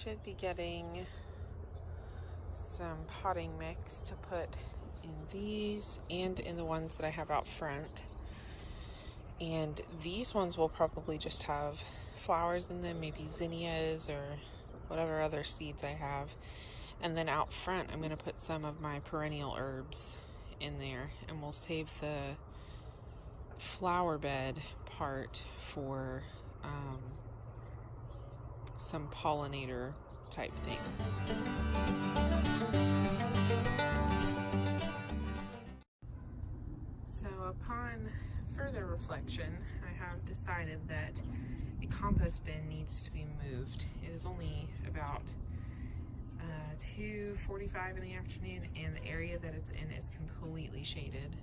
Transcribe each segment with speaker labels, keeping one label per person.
Speaker 1: should be getting some potting mix to put in these and in the ones that I have out front. And these ones will probably just have flowers in them, maybe zinnias or whatever other seeds I have. And then out front, I'm going to put some of my perennial herbs in there, and we'll save the flower bed part for some pollinator type things. So upon further reflection, I have decided that a compost bin needs to be moved. It is only about 2:45 in the afternoon, and the area that it's in is completely shaded.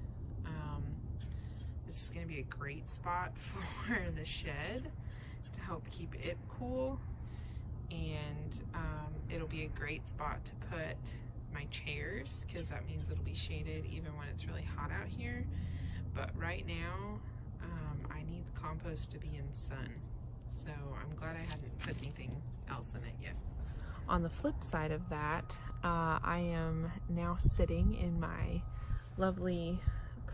Speaker 1: This is going to be a great spot for the shed to help keep it cool, and it'll be a great spot to put my chairs, because that means it'll be shaded even when it's really hot out here. But right now I need the compost to be in sun, so I'm glad I hadn't put anything else in it yet. On the flip side of that, I am now sitting in my lovely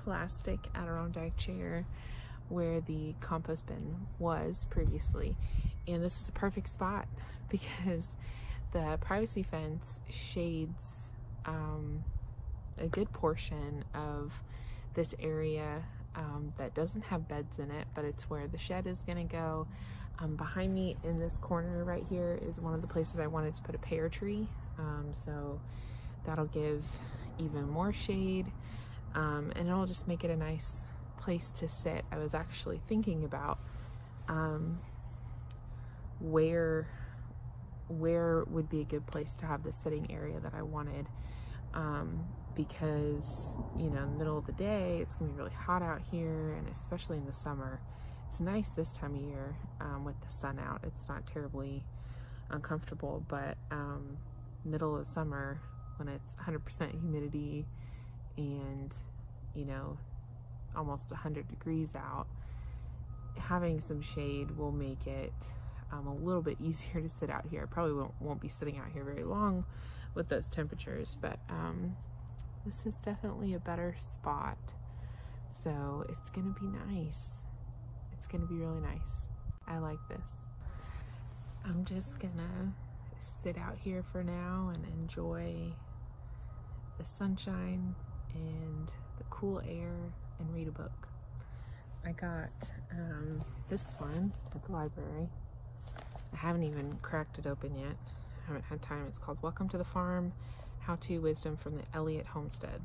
Speaker 1: plastic Adirondack chair where the compost bin was previously, and this is a perfect spot because the privacy fence shades a good portion of this area that doesn't have beds in it, but it's where the shed is going to go. Behind me in this corner right here is one of the places I wanted to put a pear tree, so that'll give even more shade, and it'll just make it a nice place to sit. I was actually thinking about where would be a good place to have the sitting area that I wanted, because, you know, in the middle of the day it's gonna be really hot out here, and especially in the summer. It's nice this time of year with the sun out. It's not terribly uncomfortable, but middle of summer when it's 100% humidity and, you know, almost 100 degrees out, having some shade will make it a little bit easier to sit out here. I probably won't be sitting out here very long with those temperatures, but this is definitely a better spot, so it's gonna be nice. It's gonna be really nice. I like this. I'm just gonna sit out here for now and enjoy the sunshine and the cool air and read a book. I got this one at the library. I haven't even cracked it open yet. I haven't had time. It's called Welcome to the Farm, How-To Wisdom from the Elliott Homestead.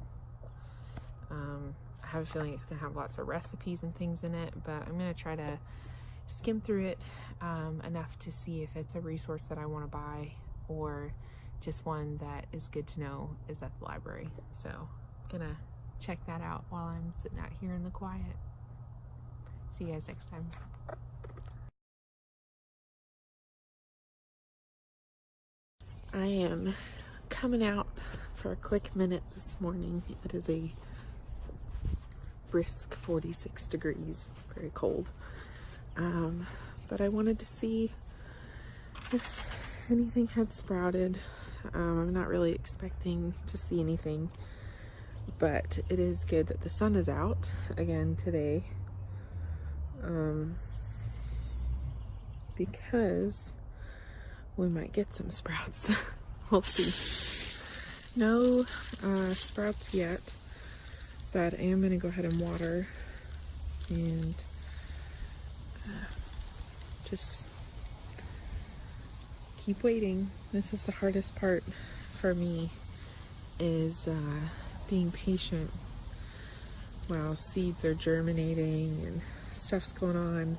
Speaker 1: I have a feeling it's gonna have lots of recipes and things in it, but I'm gonna try to skim through it enough to see if it's a resource that I want to buy or just one that is good to know is at the library. So I'm gonna check that out while I'm sitting out here in the quiet. See you guys next time. I am coming out for a quick minute this morning. It is a brisk 46 degrees, very cold. But I wanted to see if anything had sprouted. I'm not really expecting to see anything, but it is good that the sun is out again today, because we might get some sprouts. We'll see. No sprouts yet, but I am going to go ahead and water and just keep waiting. This is the hardest part for me, is being patient while seeds are germinating and stuff's going on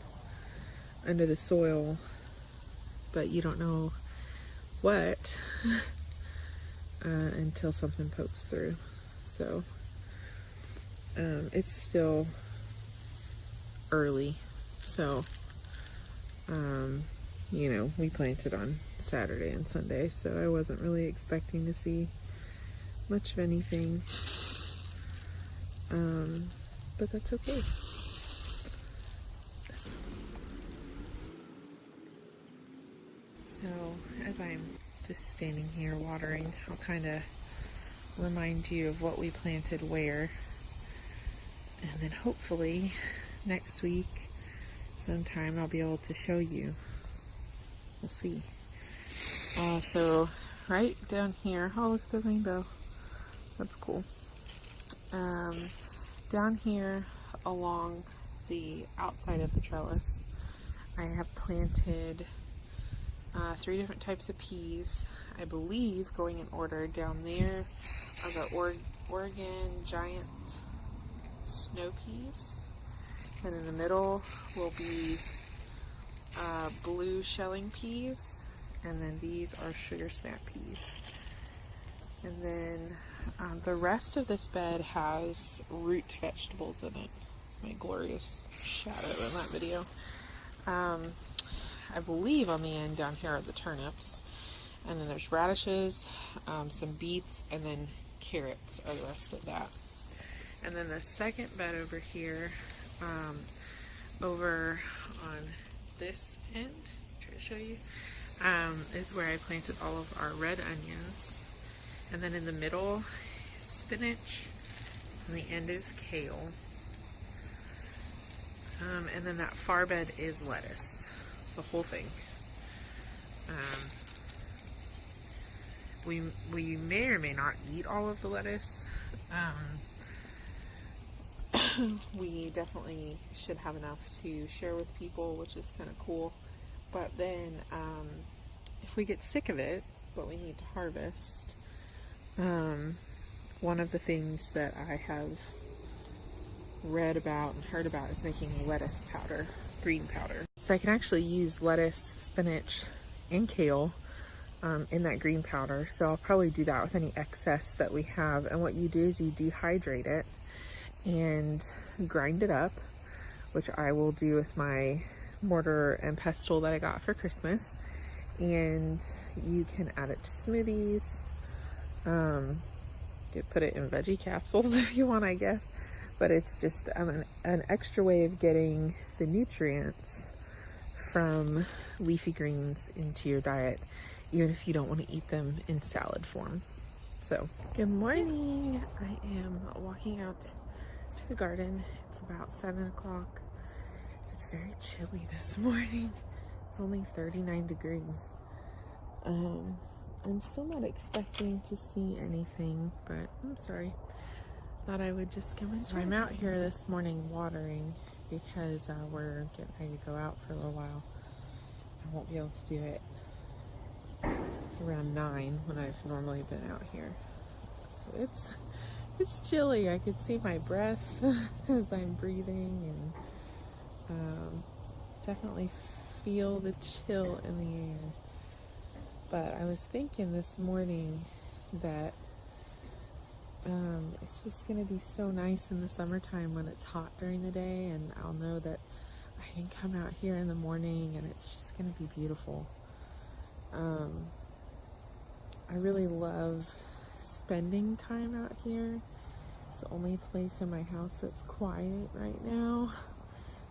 Speaker 1: under the soil, but you don't know what until something pokes through. So it's still early, so you know, we planted on Saturday and Sunday, so I wasn't really expecting to see much of anything, but that's okay. So as I'm just standing here watering, I'll kind of remind you of what we planted where. And then hopefully next week sometime I'll be able to show you. We'll see. So right down here, oh look at the rainbow. That's cool. Down here along the outside of the trellis, I have planted 3 different types of peas. I believe, going in order, down there are the Oregon giant snow peas. And in the middle will be blue shelling peas. And then these are sugar snap peas. And then the rest of this bed has root vegetables in it. It's my glorious shadow in that video. I believe on the end down here are the turnips. And then there's radishes, some beets, and then carrots are the rest of that. And then the second bed over here, over on this end, try to show you, is where I planted all of our red onions. And then in the middle is spinach, and the end is kale. And then that far bed is lettuce, the whole thing. We may or may not eat all of the lettuce. We definitely should have enough to share with people, which is kind of cool. But then if we get sick of it, what we need to harvest, one of the things that I have read about and heard about is making lettuce powder, green powder. So I can actually use lettuce, spinach, and kale in that green powder. So I'll probably do that with any excess that we have. And what you do is you dehydrate it and grind it up, which I will do with my mortar and pestle that I got for Christmas. And you can add it to smoothies. You could put it in veggie capsules if you want, I guess. But it's just an extra way of getting the nutrients from leafy greens into your diet, even if you don't want to eat them in salad form. So, good morning. I am walking out to the garden. It's about 7 o'clock. It's very chilly this morning. It's only 39 degrees. I'm still not expecting to see anything, but I'm sorry. Thought I would just come in. So I'm out here this morning watering because we're getting ready to go out for a little while. I won't be able to do it around 9 when I've normally been out here. So it's chilly. I could see my breath as I'm breathing, and definitely feel the chill in the air. But I was thinking this morning that it's just going to be so nice in the summertime when it's hot during the day, and I'll know that I can come out here in the morning and it's just going to be beautiful. I really love spending time out here. It's the only place in my house that's quiet right now.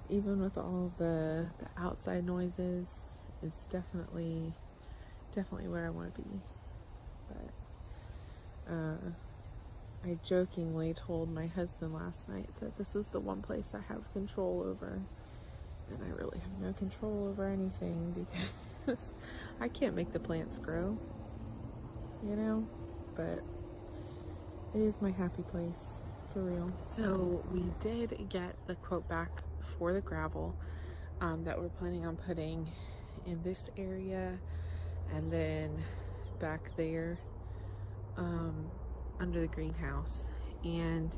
Speaker 1: Even with all the outside noises, is definitely where I want to be. But I jokingly told my husband last night that this is the one place I have control over, and I really have no control over anything because I can't make the plants grow, you know, but it is my happy place, for real. So we did get the quote back for the gravel that we're planning on putting in this area, and then back there under the greenhouse. And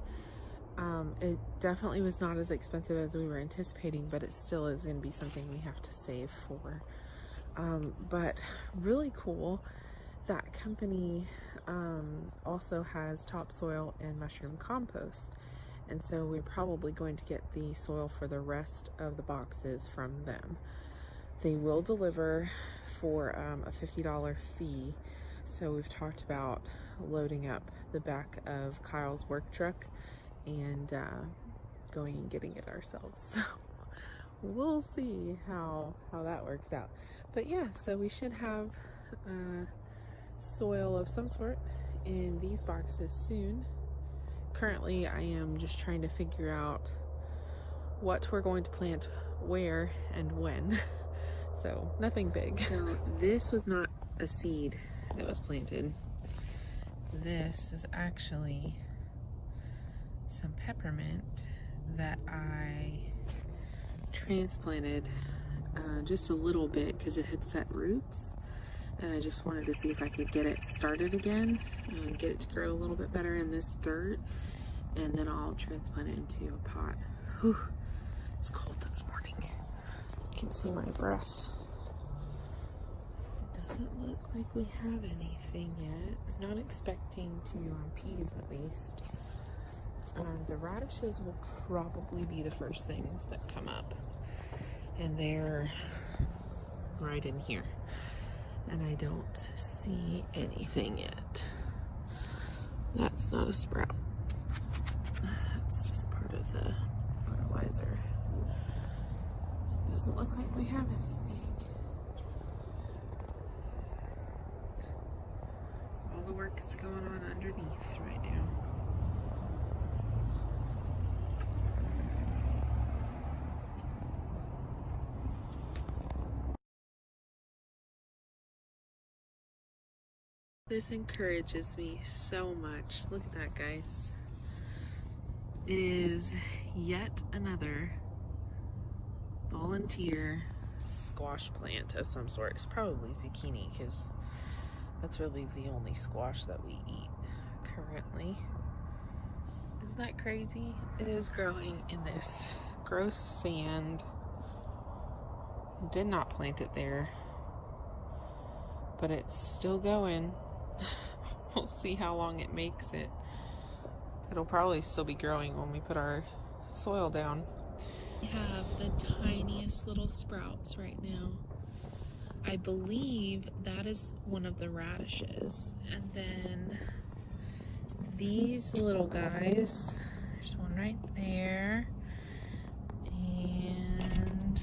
Speaker 1: it definitely was not as expensive as we were anticipating, but it still is going to be something we have to save for. But really cool, that company also has topsoil and mushroom compost, and so we're probably going to get the soil for the rest of the boxes from them. They will deliver for a $50 fee. So we've talked about loading up the back of Kyle's work truck and going and getting it ourselves. So we'll see how that works out. But yeah, so we should have soil of some sort in these boxes soon. Currently, I am just trying to figure out what we're going to plant where and when. So nothing big. So this was not a seed that was planted. This is actually some peppermint that I transplanted just a little bit because it had set roots, and I just wanted to see if I could get it started again and get it to grow a little bit better in this dirt, and then I'll transplant it into a pot. Whew, it's cold this morning. You can see my breath. It doesn't look like we have anything yet. I'm not expecting to on peas at least. The radishes will probably be the first things that come up, and they're right in here, and I don't see anything yet. That's not a sprout. That's just part of the fertilizer. It doesn't look like we have anything. All the work is going on underneath right now. This encourages me so much. Look at that, guys. It is yet another volunteer squash plant of some sort. It's probably zucchini because that's really the only squash that we eat currently. Isn't that crazy? It is growing in this gross sand. Did not plant it there, but it's still going. We'll see how long it makes it. It'll probably still be growing when we put our soil down. We have the tiniest little sprouts right now. I believe that is one of the radishes. And then these little guys, there's one right there, and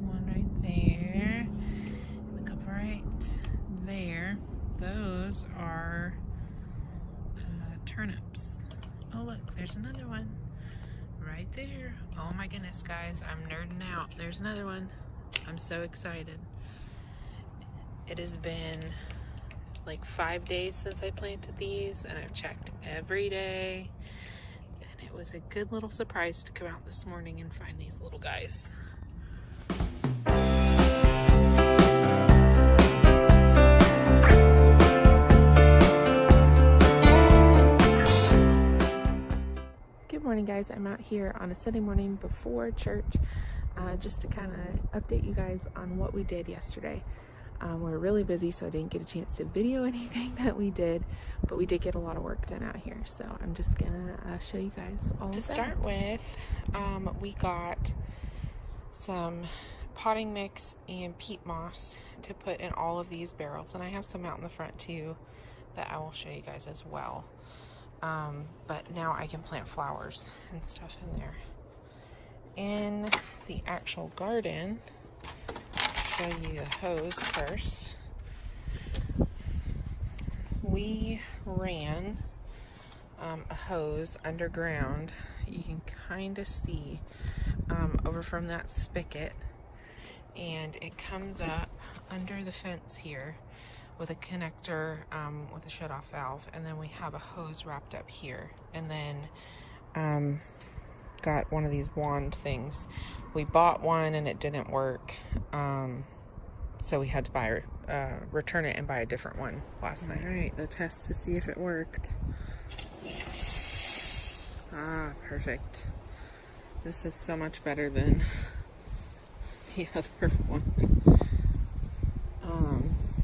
Speaker 1: one right there, and a couple right there. Those are turnips. Oh look, there's another one right there. Oh my goodness, guys, I'm nerding out. There's another one. I'm so excited. It has been like 5 days since I planted these, and I've checked every day, and it was a good little surprise to come out this morning and find these little guys. Good morning, guys. I'm out here on a Sunday morning before church just to kind of update you guys on what we did yesterday. We're really busy, so I didn't get a chance to video anything that we did, but we did get a lot of work done out here, so I'm just gonna show you guys all of that. To start with, we got some potting mix and peat moss to put in all of these barrels, and I have some out in the front too that I will show you guys as well. But now I can plant flowers and stuff in there. In the actual garden, I'll show you the hose first. We ran a hose underground. You can kind of see over from that spigot, and it comes up under the fence here with a connector with a shut-off valve, and then we have a hose wrapped up here, and then got one of these wand things. We bought one and it didn't work, so we had to return it and buy a different one last night. All right, the test to see if it worked. Perfect. This is so much better than the other one.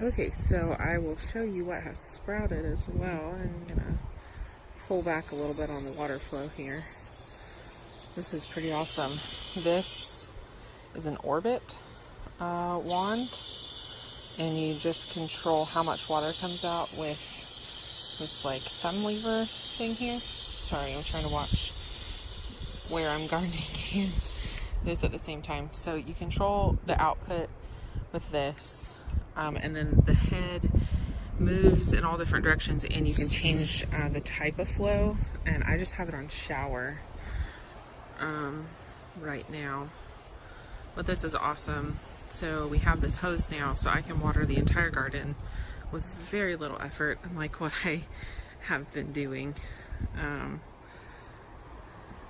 Speaker 1: Okay, so I will show you what has sprouted as well. I'm gonna pull back a little bit on the water flow here. This is pretty awesome. This is an Orbit wand, and you just control how much water comes out with this like thumb lever thing here. Sorry, I'm trying to watch where I'm gardening and this at the same time. So you control the output with this. and then the head moves in all different directions, and you can change the type of flow. And I just have it on shower right now, but this is awesome. So we have this hose now, so I can water the entire garden with very little effort, unlike what I have been doing.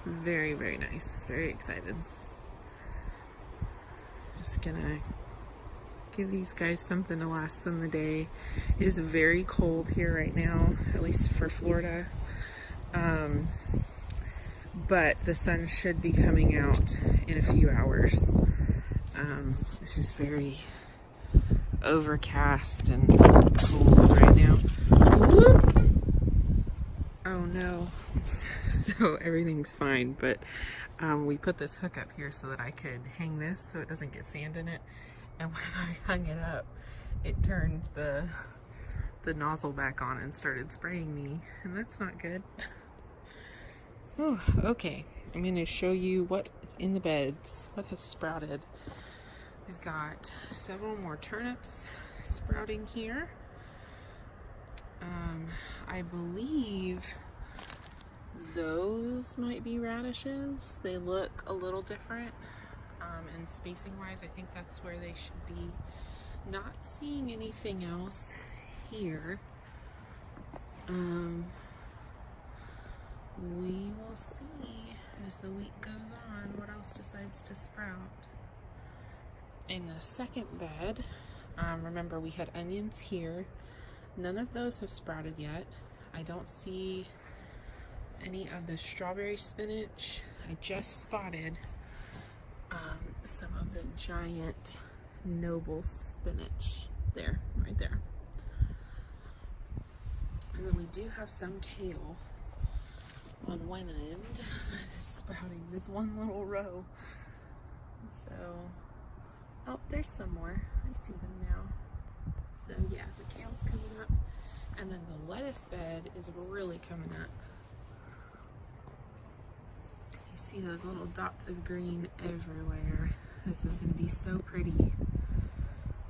Speaker 1: Very, very nice. Very excited. Just gonna give these guys something to last them the day. It is very cold here right now, at least for Florida. But the sun should be coming out in a few hours. It's just very overcast and cold right now. Whoop. Oh no. So everything's fine, but we put this hook up here so that I could hang this so it doesn't get sand in it. And when I hung it up, it turned the nozzle back on and started spraying me, and that's not good. Oh, okay. I'm going to show you what is in the beds, what has sprouted. We've got several more turnips sprouting here. I believe those might be radishes. They look a little different, and spacing wise I think that's where they should be. Not seeing anything else here. We will see as the week goes on what else decides to sprout. In the second bed, remember we had onions here. None of those have sprouted yet. I don't see any of the strawberry spinach. I just spotted some of the giant noble spinach there, right there. And then we do have some kale on one end that is sprouting this one little row. So, oh, there's some more. I see them now. So yeah, the kale's coming up, and then the lettuce bed is really coming up. You see those little dots of green everywhere. This is going to be so pretty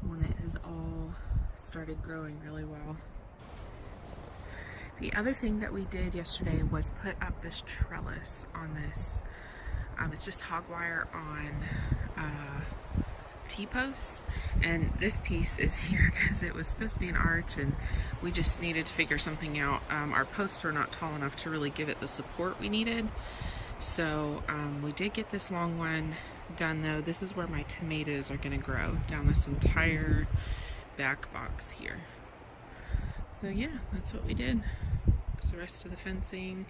Speaker 1: when it has all started growing really well. The other thing that we did yesterday was put up this trellis on this. It's just hog wire on T-posts, and this piece is here because it was supposed to be an arch and we just needed to figure something out. Our posts were not tall enough to really give it the support we needed, so we did get this long one done though. This is where my tomatoes are going to grow, down this entire back box here. So yeah, that's what we did. There's the rest of the fencing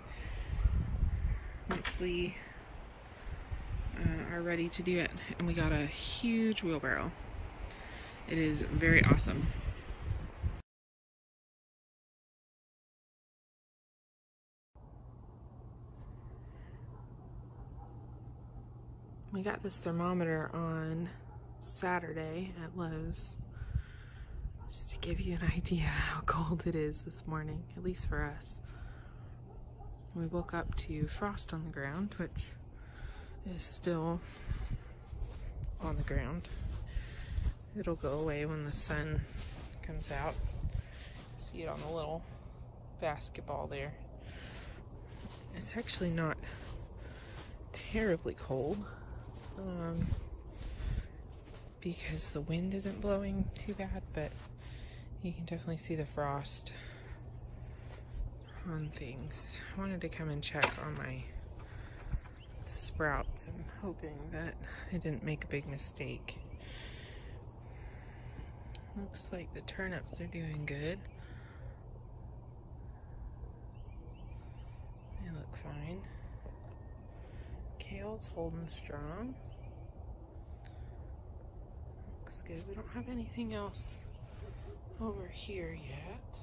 Speaker 1: once we are ready to do it. And we got a huge wheelbarrow. It is very awesome. We got this thermometer on Saturday at Lowe's, just to give you an idea how cold it is this morning, at least for us. We woke up to frost on the ground, which is still on the ground. It'll go away when the sun comes out. See it on the little basketball there. It's actually not terribly cold, because the wind isn't blowing too bad, but you can definitely see the frost on things. I wanted to come and check on my sprouts. I'm hoping that I didn't make a big mistake. Looks like the turnips are doing good. They look fine. Kale's holding strong. Looks good. We don't have anything else over here yet.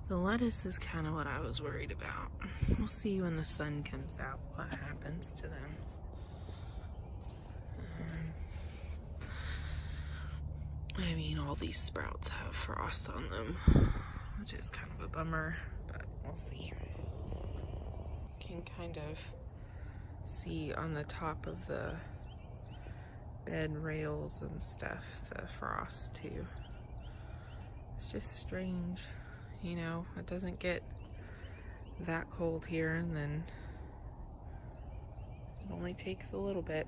Speaker 1: The lettuce is kind of what I was worried about. We'll see when the sun comes out what happens to them. I mean, all these sprouts have frost on them, which is kind of a bummer, but we'll see. You can kind of see on the top of the bed rails and stuff, the frost too. It's just strange, you know, it doesn't get that cold here, and then it only takes a little bit.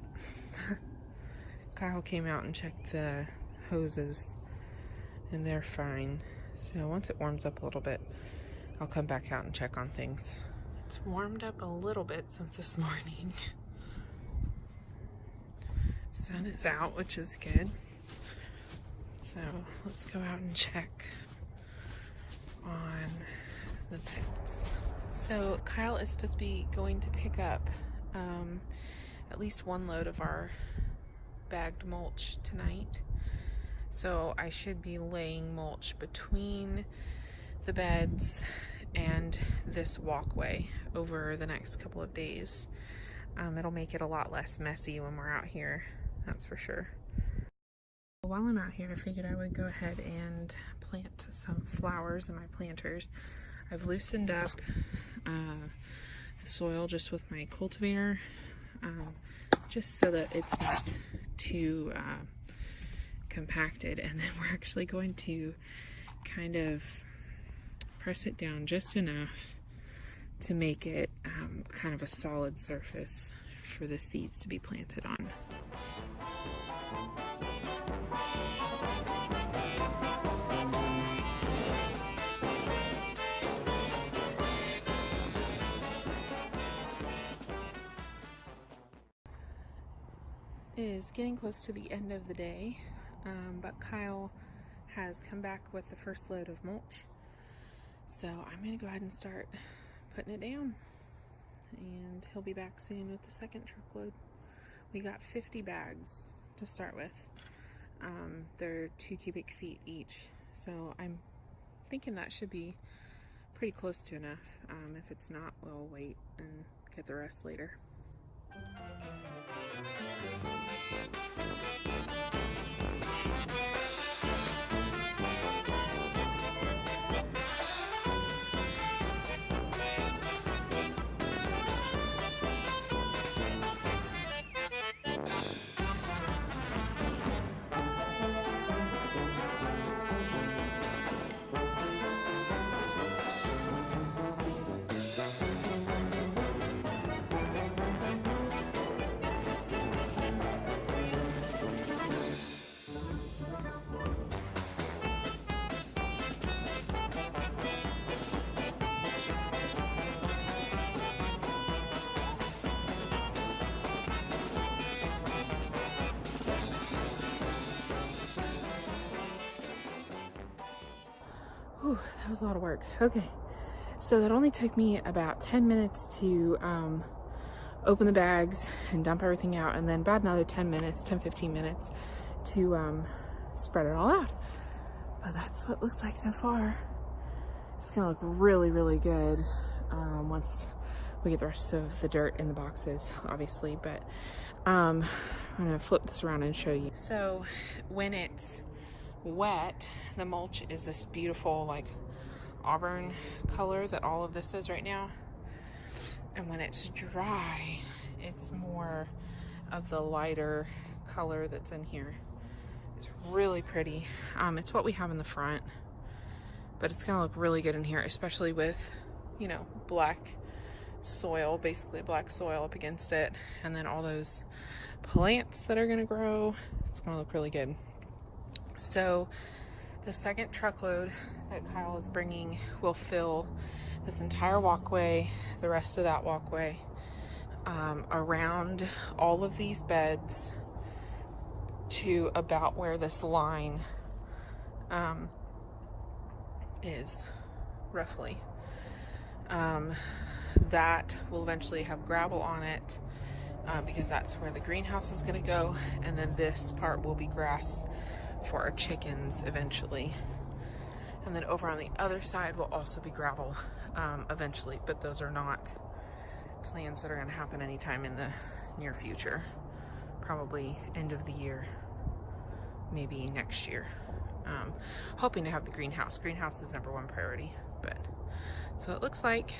Speaker 1: Kyle came out and checked the hoses and they're fine. So once it warms up a little bit, I'll come back out and check on things. It's warmed up a little bit since this morning. Sun is out, which is good. So let's go out and check on the pets. So Kyle is supposed to be going to pick up at least one load of our bagged mulch tonight. So I should be laying mulch between the beds and this walkway over the next couple of days. It'll make it a lot less messy when we're out here, that's for sure. While I'm out here, I figured I would go ahead and plant some flowers in my planters. I've loosened up the soil just with my cultivator, just so that it's not too compacted, and then we're actually going to kind of press it down just enough to make it kind of a solid surface for the seeds to be planted on. It is getting close to the end of the day, but Kyle has come back with the first load of mulch. So I'm going to go ahead and start putting it down, and he'll be back soon with the second truckload. We got 50 bags to start with. They're 2 cubic feet each, so I'm thinking that should be pretty close to enough. If it's not, we'll wait and get the rest later. Whew, that was a lot of work. Okay, so that only took me about 10 minutes to open the bags and dump everything out, and then about another 10-15 minutes to spread it all out. But that's what it looks like so far. It's gonna look really, really good once we get the rest of the dirt in the boxes, obviously. But I'm gonna flip this around and show you. So when it's wet, the mulch is this beautiful like auburn color that all of this is right now, and when it's dry, it's more of the lighter color that's in here. It's really pretty. It's what we have in the front, but it's gonna look really good in here, especially with, you know, black soil, basically black soil up against it, and then all those plants that are gonna grow. It's gonna look really good. So the second truckload that Kyle is bringing will fill this entire walkway, the rest of that walkway, around all of these beds to about where this line is, roughly. That will eventually have gravel on it because that's where the greenhouse is going to go, and then this part will be grass for our chickens eventually, and then over on the other side will also be gravel eventually, but those are not plans that are going to happen anytime in the near future. Probably end of the year, maybe next year. Hoping to have the greenhouse. Greenhouse is #1 priority, but so it looks like.